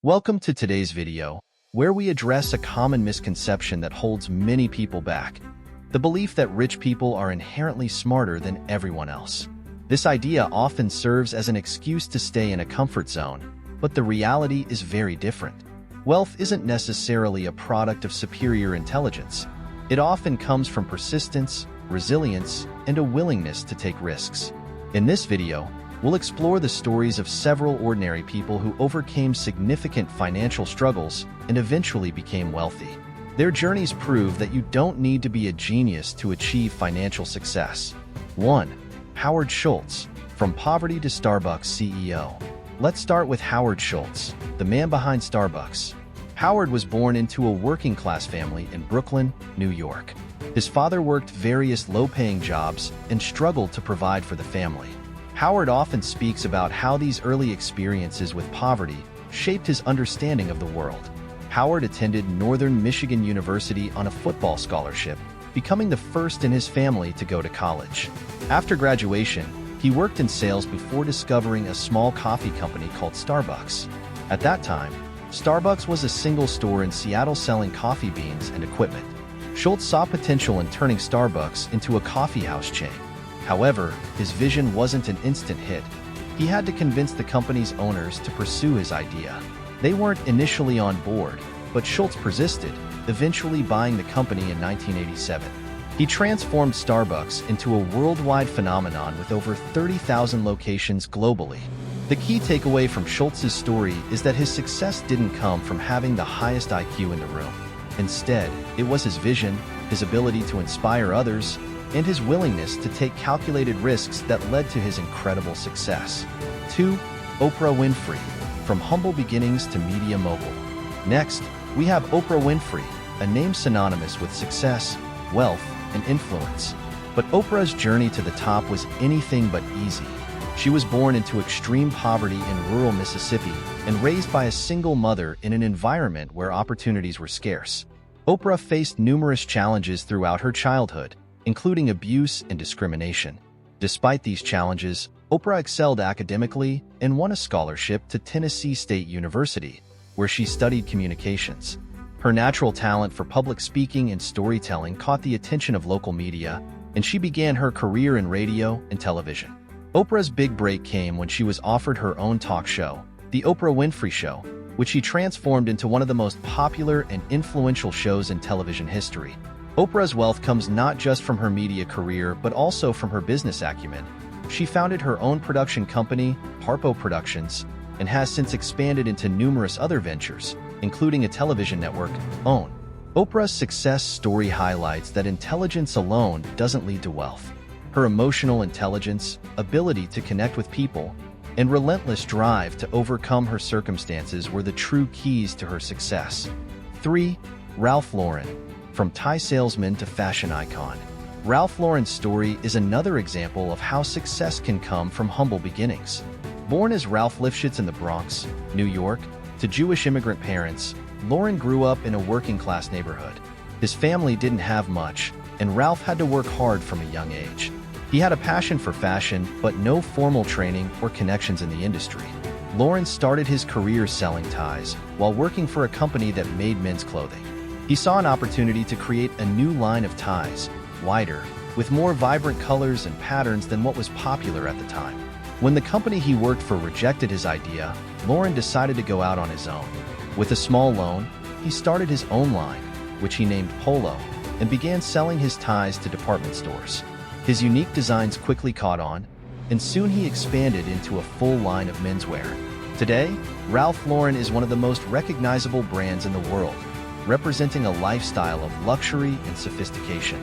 Welcome to today's video, where we address a common misconception that holds many people back: the belief that rich people are inherently smarter than everyone else. This idea often serves as an excuse to stay in a comfort zone, but the reality is very different. Wealth isn't necessarily a product of superior intelligence. It often comes from persistence, resilience, and a willingness to take risks. In this video, we'll explore the stories of several ordinary people who overcame significant financial struggles and eventually became wealthy. Their journeys prove that you don't need to be a genius to achieve financial success. 1. Howard Schultz, from poverty to Starbucks CEO. Let's start with Howard Schultz, the man behind Starbucks. Howard was born into a working-class family in Brooklyn, New York. His father worked various low-paying jobs and struggled to provide for the family. Howard often speaks about how these early experiences with poverty shaped his understanding of the world. Howard attended Northern Michigan University on a football scholarship, becoming the first in his family to go to college. After graduation, he worked in sales before discovering a small coffee company called Starbucks. At that time, Starbucks was a single store in Seattle selling coffee beans and equipment. Schultz saw potential in turning Starbucks into a coffeehouse chain. However, his vision wasn't an instant hit. He had to convince the company's owners to pursue his idea. They weren't initially on board, but Schultz persisted, eventually buying the company in 1987. He transformed Starbucks into a worldwide phenomenon with over 30,000 locations globally. The key takeaway from Schultz's story is that his success didn't come from having the highest IQ in the room. Instead, it was his vision, his ability to inspire others, and his willingness to take calculated risks that led to his incredible success. 2. Oprah Winfrey, from humble beginnings to media mogul. Next, we have Oprah Winfrey, a name synonymous with success, wealth, and influence. But Oprah's journey to the top was anything but easy. She was born into extreme poverty in rural Mississippi and raised by a single mother in an environment where opportunities were scarce. Oprah faced numerous challenges throughout her childhood, including abuse and discrimination. Despite these challenges, Oprah excelled academically and won a scholarship to Tennessee State University, where she studied communications. Her natural talent for public speaking and storytelling caught the attention of local media, and she began her career in radio and television. Oprah's big break came when she was offered her own talk show, The Oprah Winfrey Show, which she transformed into one of the most popular and influential shows in television history. Oprah's wealth comes not just from her media career, but also from her business acumen. She founded her own production company, Harpo Productions, and has since expanded into numerous other ventures, including a television network, OWN. Oprah's success story highlights that intelligence alone doesn't lead to wealth. Her emotional intelligence, ability to connect with people, and relentless drive to overcome her circumstances were the true keys to her success. 3. Ralph Lauren, from Thai salesman to fashion icon. Ralph Lauren's story is another example of how success can come from humble beginnings. Born as Ralph Lifshitz in the Bronx, New York, to Jewish immigrant parents, Lauren grew up in a working-class neighborhood. His family didn't have much, and Ralph had to work hard from a young age. He had a passion for fashion, but no formal training or connections in the industry. Lauren started his career selling ties while working for a company that made men's clothing. He saw an opportunity to create a new line of ties, wider, with more vibrant colors and patterns than what was popular at the time. When the company he worked for rejected his idea, Lauren decided to go out on his own. With a small loan, he started his own line, which he named Polo, and began selling his ties to department stores. His unique designs quickly caught on, and soon he expanded into a full line of menswear. Today, Ralph Lauren is one of the most recognizable brands in the world, representing a lifestyle of luxury and sophistication.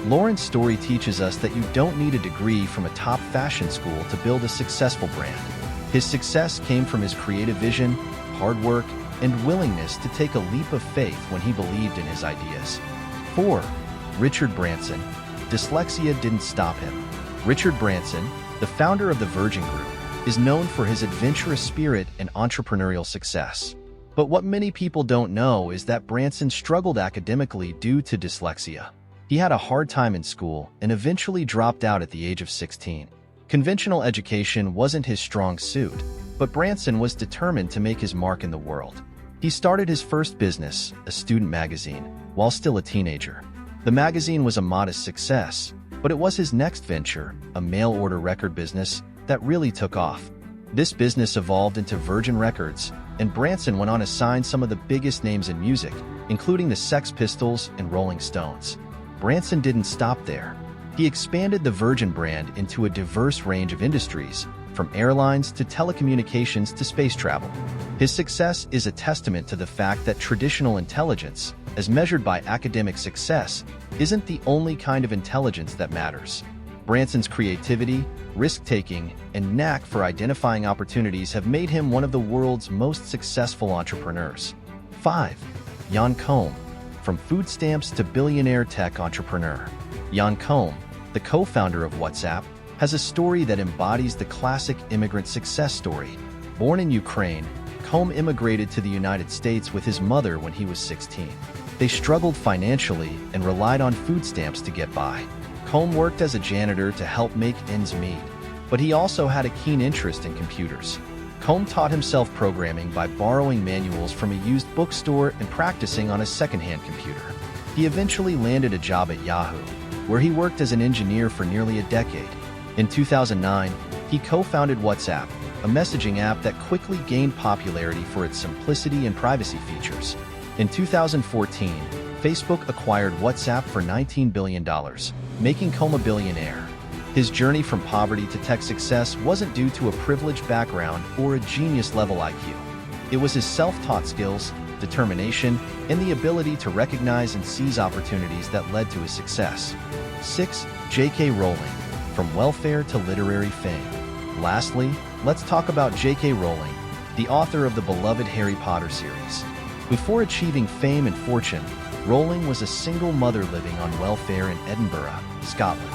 Lauren's story teaches us that you don't need a degree from a top fashion school to build a successful brand. His success came from his creative vision, hard work, and willingness to take a leap of faith when he believed in his ideas. 4. Richard Branson. Dyslexia didn't stop him. Richard Branson, the founder of the Virgin Group, is known for his adventurous spirit and entrepreneurial success. But what many people don't know is that Branson struggled academically due to dyslexia. He had a hard time in school and eventually dropped out at the age of 16. Conventional education wasn't his strong suit, but Branson was determined to make his mark in the world. He started his first business, a student magazine, while still a teenager. The magazine was a modest success, but it was his next venture, a mail-order record business, that really took off. This business evolved into Virgin Records, and Branson went on to sign some of the biggest names in music, including the Sex Pistols and Rolling Stones. Branson didn't stop there. He expanded the Virgin brand into a diverse range of industries, from airlines to telecommunications to space travel. His success is a testament to the fact that traditional intelligence, as measured by academic success, isn't the only kind of intelligence that matters. Branson's creativity, risk-taking, and knack for identifying opportunities have made him one of the world's most successful entrepreneurs. 5. Jan Koum. From food stamps to billionaire tech entrepreneur. Jan Koum, the co-founder of WhatsApp, has a story that embodies the classic immigrant success story. Born in Ukraine, Koum immigrated to the United States with his mother when he was 16. They struggled financially and relied on food stamps to get by. Koum worked as a janitor to help make ends meet, but he also had a keen interest in computers. Koum taught himself programming by borrowing manuals from a used bookstore and practicing on a second-hand computer. He eventually landed a job at Yahoo, where he worked as an engineer for nearly a decade. In 2009, he co-founded WhatsApp, a messaging app that quickly gained popularity for its simplicity and privacy features. In 2014, Facebook acquired WhatsApp for $19 billion, making Koum a billionaire. His journey from poverty to tech success wasn't due to a privileged background or a genius-level IQ. It was his self-taught skills, determination, and the ability to recognize and seize opportunities that led to his success. 6. J.K. Rowling. From welfare to literary fame. Lastly, let's talk about J.K. Rowling, the author of the beloved Harry Potter series. Before achieving fame and fortune, Rowling was a single mother living on welfare in Edinburgh, Scotland.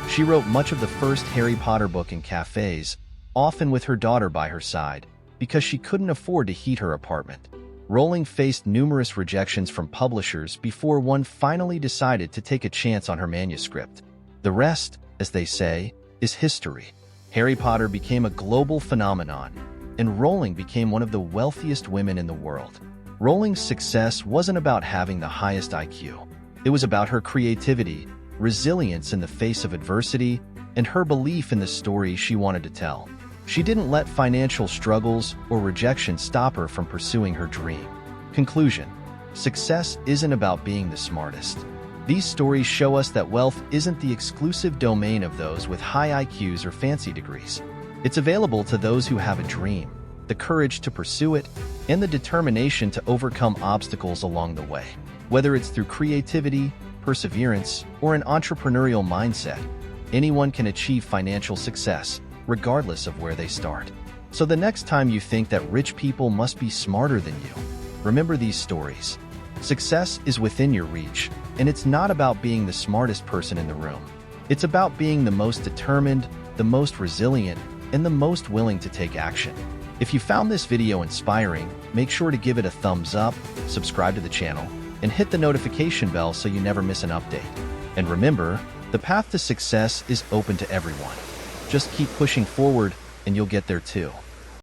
She wrote much of the first Harry Potter book in cafes, often with her daughter by her side, because she couldn't afford to heat her apartment. Rowling faced numerous rejections from publishers before one finally decided to take a chance on her manuscript. The rest, as they say, is history. Harry Potter became a global phenomenon, and Rowling became one of the wealthiest women in the world. Rowling's success wasn't about having the highest IQ. It was about her creativity, resilience in the face of adversity, and her belief in the story she wanted to tell. She didn't let financial struggles or rejection stop her from pursuing her dream. Conclusion: success isn't about being the smartest. These stories show us that wealth isn't the exclusive domain of those with high IQs or fancy degrees. It's available to those who have a dream, the courage to pursue it, and the determination to overcome obstacles along the way. Whether it's through creativity, perseverance, or an entrepreneurial mindset, anyone can achieve financial success, regardless of where they start. So the next time you think that rich people must be smarter than you, remember these stories. Success is within your reach, and it's not about being the smartest person in the room. It's about being the most determined, the most resilient, and the most willing to take action. If you found this video inspiring, make sure to give it a thumbs up, subscribe to the channel, and hit the notification bell so you never miss an update. And remember, the path to success is open to everyone. Just keep pushing forward, and you'll get there too.